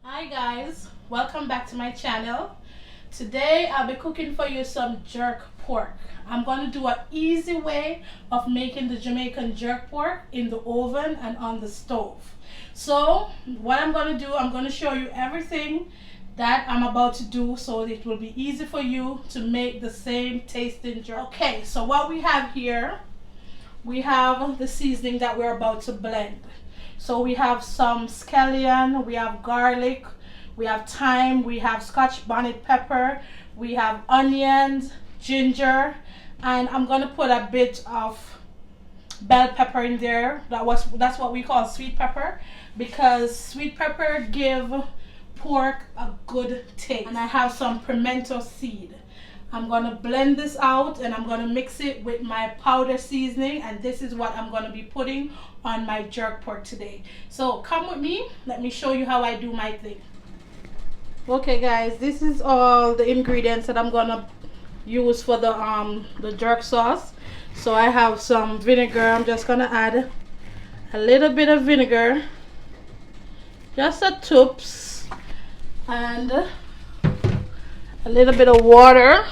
Hi guys, welcome back to my channel. Today I'll be cooking for you some jerk pork. I'm going to do an easy way of making the Jamaican jerk pork in the oven and on the stove. So what I'm going to do, I'm going to show you everything that I'm about to do so it will be easy for you to make the same tasting jerk. Okay, so what we have here, we have the seasoning that we're about to blend. So we have some scallion, we have garlic, we have thyme, we have scotch bonnet pepper, we have onions, ginger, and I'm gonna put a bit of bell pepper in there. That's what we call sweet pepper, because sweet pepper give pork a good taste. And I have some pimento seed. I'm gonna blend this out and I'm gonna mix it with my powder seasoning, and this is what I'm gonna be putting on my jerk pork today. So come with me, let me show you how I do my thing. Okay guys, this is all the ingredients that I'm gonna use for the jerk sauce. So I have some vinegar. I'm just gonna add a little bit of vinegar, just a toops, and a little bit of water.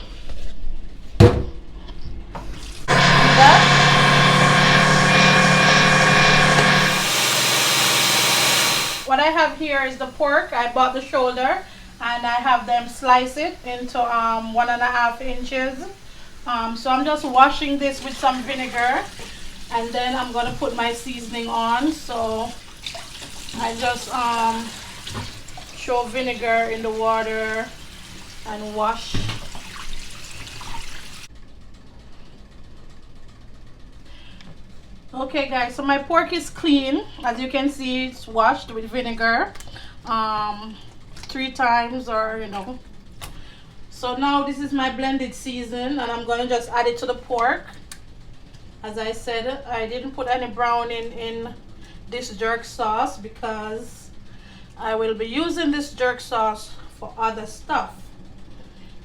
What I have here is the pork. I bought the shoulder and I have them slice it into 1.5 inches. So I'm just washing this with some vinegar, and then I'm gonna put my seasoning on. So I just show vinegar in the water and wash. Okay guys, so my pork is clean. As you can see, it's washed with vinegar 3 times, or so now this is my blended season, and I'm going to just add it to the pork. As I said, I didn't put any browning in this jerk sauce because I will be using this jerk sauce for other stuff.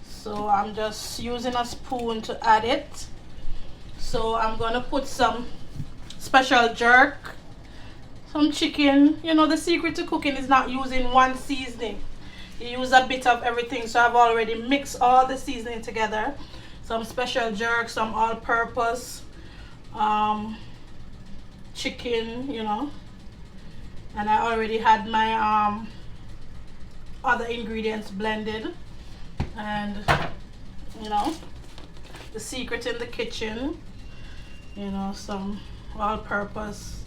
So I'm just using a spoon to add it. So I'm going to put some special jerk, some chicken. The secret to cooking is not using one seasoning. You use a bit of everything. So I've already mixed all the seasoning together. Some special jerk, some all-purpose chicken, and I already had my other ingredients blended. And the secret in the kitchen, some all-purpose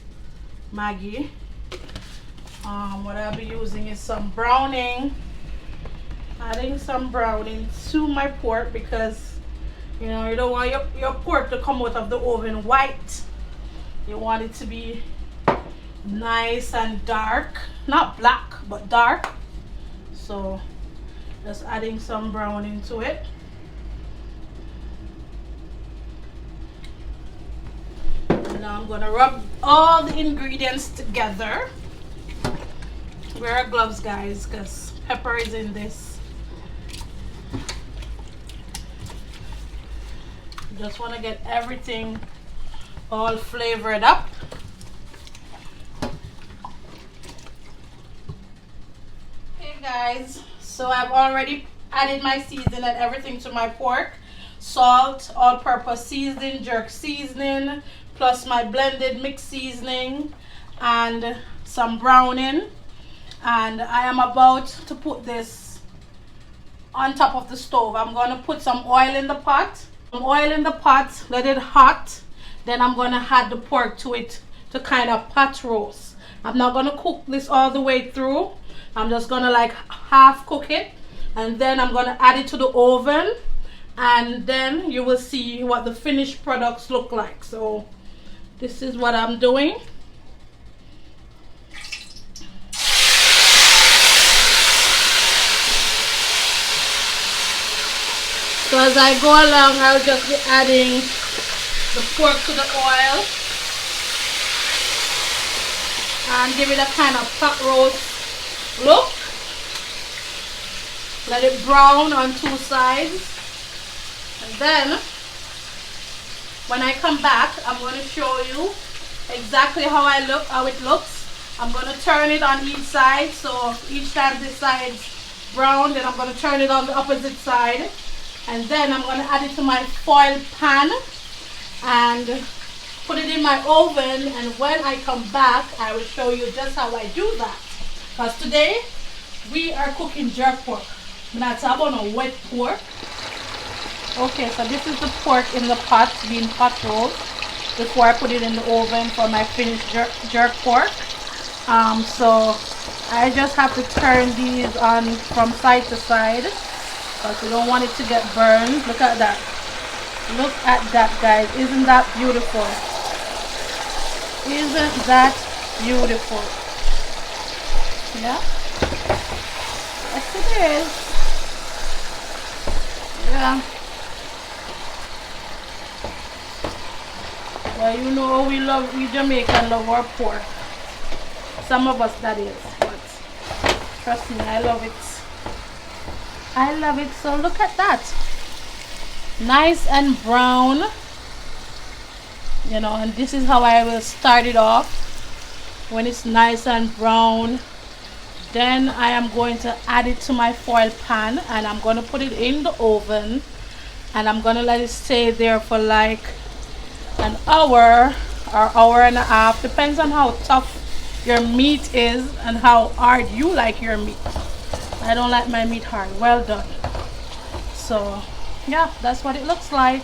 Maggi. What I'll be using is some browning, adding some browning to my pork, because you don't want your pork to come out of the oven white. You want it to be nice and dark, not black but dark. So just adding some browning to it. Now I'm gonna rub all the ingredients together. Wear gloves guys, because pepper is in this. Just want to get everything all flavored up. Okay guys, so I've already added my seasoning and everything to my pork. Salt, all-purpose seasoning, jerk seasoning, plus my blended mixed seasoning and some browning. And I am about to put this on top of the stove. I'm going to put some oil in the pot. Let it hot. Then I'm going to add the pork to it to kind of pot roast. I'm not going to cook this all the way through. I'm just going to like half cook it, and then I'm going to add it to the oven, and then you will see what the finished products look like. So this is what I'm doing. So as I go along, I'll just be adding the pork to the oil and give it a kind of pot roast look. Let it brown on 2 sides, and then when I come back, I'm going to show you exactly how it looks I'm going to turn it on each side. So each time this side's brown, then I'm going to turn it on the opposite side. And then I'm going to add it to my foil pan and put it in my oven. And when I come back, I will show you just how I do that. Because today, we are cooking jerk pork. That's about a wet pork. Okay, so this is the pork in the pot being pot rolled before I put it in the oven for my finished jerk pork. So I just have to turn these on from side to side because we don't want it to get burned. Look at that. Look at that, guys. Isn't that beautiful? Isn't that beautiful? Yeah. Yes, it is. Yeah. Well, you know we Jamaican love our pork. Some of us, that is, but trust me, I love it. I love it. So look at that. Nice and brown. You know, and this is how I will start it off. When it's nice and brown, then I am going to add it to my foil pan and I'm going to put it in the oven and I'm going to let it stay there for like an hour or hour and a half. Depends on how tough your meat is and how hard you like your meat. I don't like my meat hard. Well done. So yeah, that's what it looks like.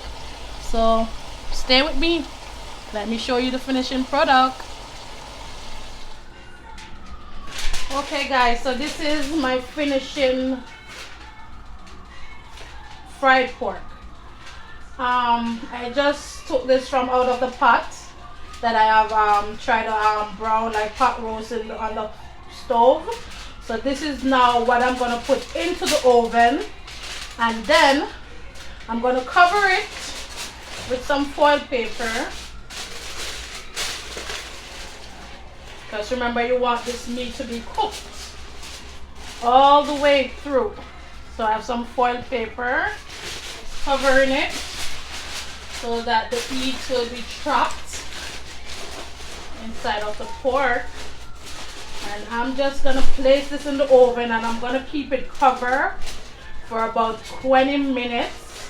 So stay with me. Let me show you the finishing product. Okay guys, so this is my finishing fried pork. I just took this from out of the pot that I have tried to brown like pot roast on the stove. So this is now what I'm going to put into the oven, and then I'm going to cover it with some foil paper, because remember, you want this meat to be cooked all the way through. So I have some foil paper covering it so that the heat will be trapped inside of the pork. And I'm just going to place this in the oven and I'm going to keep it covered for about 20 minutes.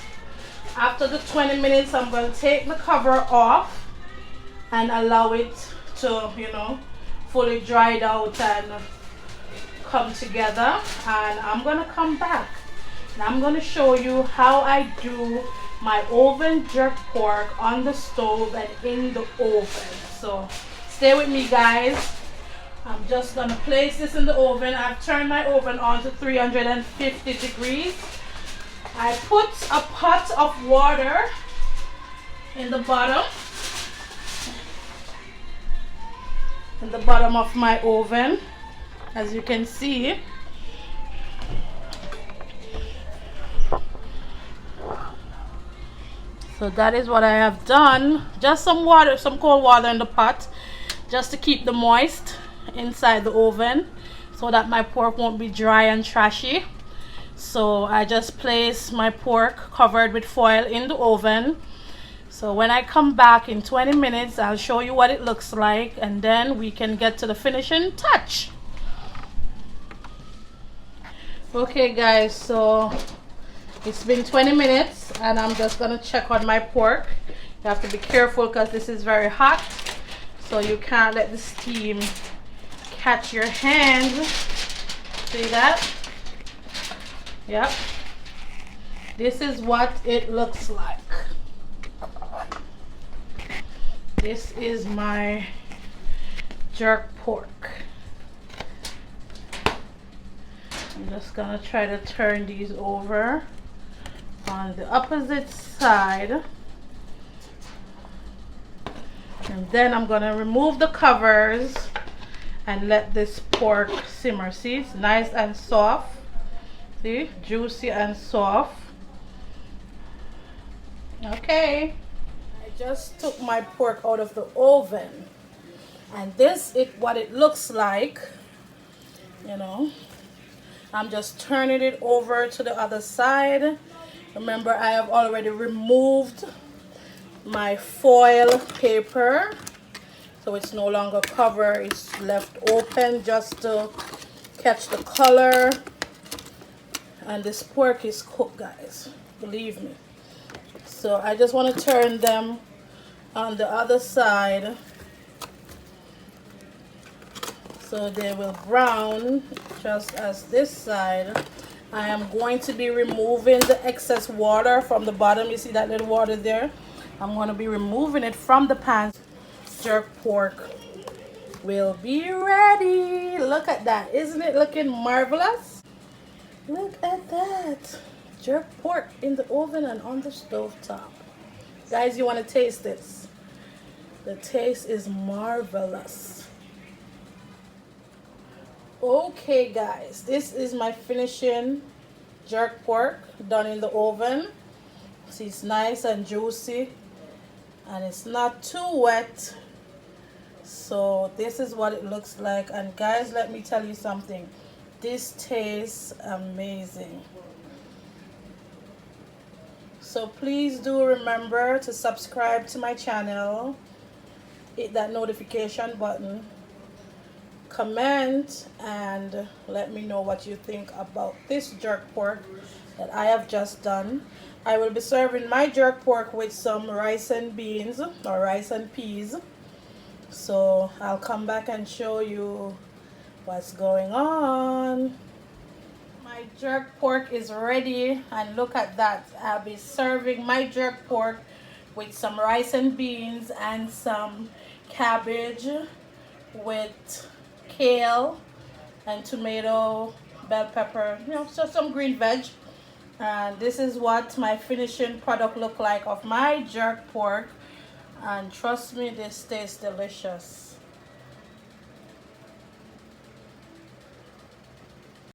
After the 20 minutes, I'm going to take the cover off and allow it to, you know, fully dried out and come together. And I'm going to come back and I'm going to show you how I do my oven jerk pork on the stove and in the oven. So stay with me, guys. I'm just going to place this in the oven. I've turned my oven on to 350 degrees. I put a pot of water in the bottom of my oven, as you can see. So that is what I have done. Just some water, some cold water in the pot, just to keep the moist inside the oven so that my pork won't be dry and trashy. So I just place my pork covered with foil in the oven. So when I come back in 20 minutes, I'll show you what it looks like, and then we can get to the finishing touch. Okay guys, so it's been 20 minutes and I'm just gonna check on my pork. You have to be careful because this is very hot, so you can't let the steam catch your hands. See that? Yep. This is what it looks like. This is my jerk pork. I'm just gonna try to turn these over on the opposite side, and then I'm gonna remove the covers and let this pork simmer. See, it's nice and soft. See, juicy and soft. Okay, I just took my pork out of the oven, and this is what it looks like. You know, I'm just turning it over to the other side. Remember, I have already removed my foil paper So it's no longer covered, it's left open just to catch the color. And this pork is cooked, guys, believe me. So I just want to turn them on the other side so they will brown just as this side. I am going to be removing the excess water from the bottom. You see that little water there? I'm going to be removing it from the pan. Jerk pork will be ready. Look at that. Isn't it looking marvelous? Look at that. Jerk pork in the oven and on the stove top. Guys, you want to taste this? The taste is marvelous. Okay, guys, this is my finishing jerk pork done in the oven. See, it's nice and juicy and it's not too wet. So this is what it looks like. And guys, let me tell you something. This tastes amazing. So please do remember to subscribe to my channel, hit that notification button, comment, and let me know what you think about this jerk pork that I have just done. I will be serving my jerk pork with some rice and beans or rice and peas. So I'll come back and show you what's going on. My jerk pork is ready, and look at that. I'll be serving my jerk pork with some rice and beans and some cabbage with kale and tomato, bell pepper, you know, so some green veg. And this is what my finishing product look like of my jerk pork, and trust me, this tastes delicious.